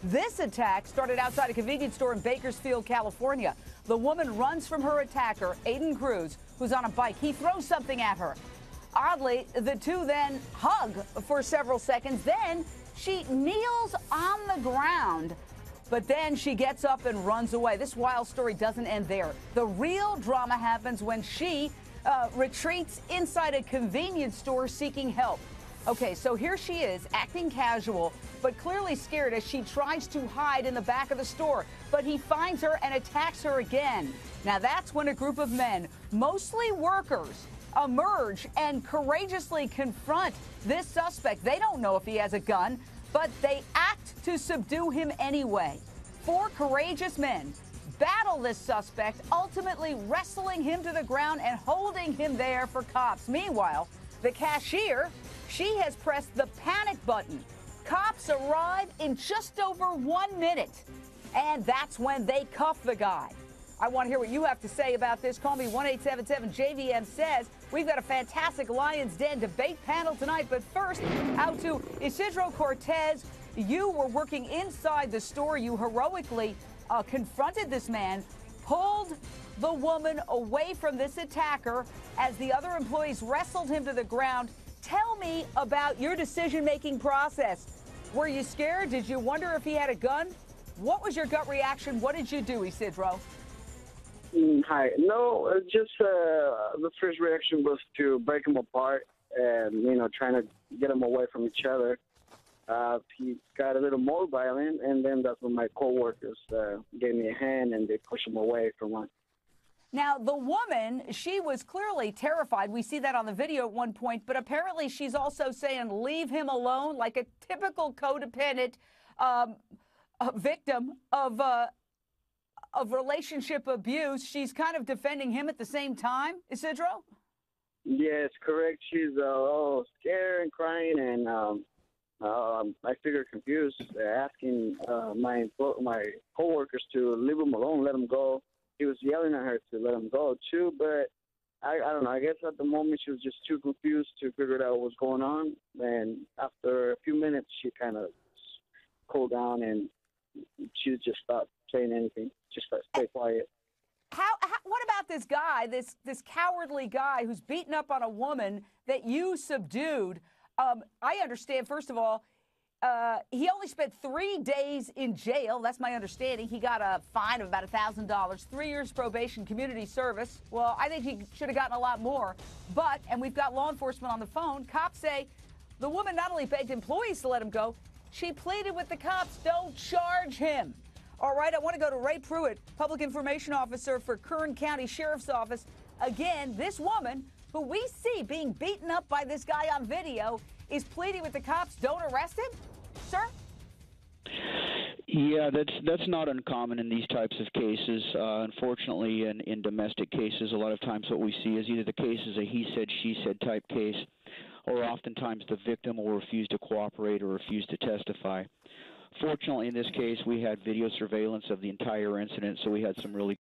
This attack started outside a convenience store in Bakersfield, California. The woman runs from her attacker, Aiden Cruz, who's on a bike. He throws something at her. Oddly, the two then hug for several seconds. Then she kneels on the ground, but then she gets up and runs away. This wild story doesn't end there. The real drama happens when she retreats inside a convenience store seeking help. Okay, so here she is, acting casual, but clearly scared as she tries to hide in the back of the store. But he finds her and attacks her again. Now that's when a group of men, mostly workers, emerge and courageously confront this suspect. They don't know if he has a gun, but they act to subdue him anyway. 4 courageous men battle this suspect, ultimately wrestling him to the ground and holding him there for cops. Meanwhile, the cashier, she has pressed the panic button. Cops arrive in just over 1 minute, and that's when they cuff the guy. I want to hear what you have to say about this. Call me 1-877-JVM says. We've got a fantastic Lions Den debate panel tonight. But first, out to Isidro Cortez. You were working inside the store. You heroically confronted this man, pulled the woman away from this attacker as the other employees wrestled him to the ground. Tell me about your decision-making process. Were you scared? Did you wonder if he had a gun? What was your gut reaction? What did you do, Isidro? Hi. No, just the first reaction was to break them apart and, trying to get them away from each other. He got a little more violent, and then that's when my coworkers gave me a hand, and they pushed him away from one. Now, the woman, she was clearly terrified. We see that on the video at one point, but apparently she's also saying, leave him alone, like a typical codependent victim of relationship abuse. She's kind of defending him at the same time, Isidro? Yes, correct. She's all scared and crying, and I figured confused, asking my coworkers to leave him alone, let him go. He was yelling at her to let him go, too, but I don't know. I guess at the moment she was just too confused to figure out what was going on, and after a few minutes, she kind of cooled down, and she just stopped saying anything, just stay quiet. What about this guy, this cowardly guy who's beaten up on a woman that you subdued? I understand, first of all, he only spent 3 days in jail. That's my understanding. He got a fine of about $1,000, 3 years probation, community service. Well, I think he should have gotten a lot more. But, and we've got law enforcement on the phone, cops say the woman not only begged employees to let him go, she pleaded with the cops, don't charge him. All right, I want to go to Ray Pruitt, Public Information Officer for Kern County Sheriff's Office. Again, this woman, who we see being beaten up by this guy on video, is pleading with the cops, don't arrest him? Sir? Yeah, that's not uncommon in these types of cases. Unfortunately, in domestic cases, a lot of times what we see is either the case is a he said, she said type case, or oftentimes the victim will refuse to cooperate or refuse to testify. Fortunately, in this case, we had video surveillance of the entire incident, so we had some really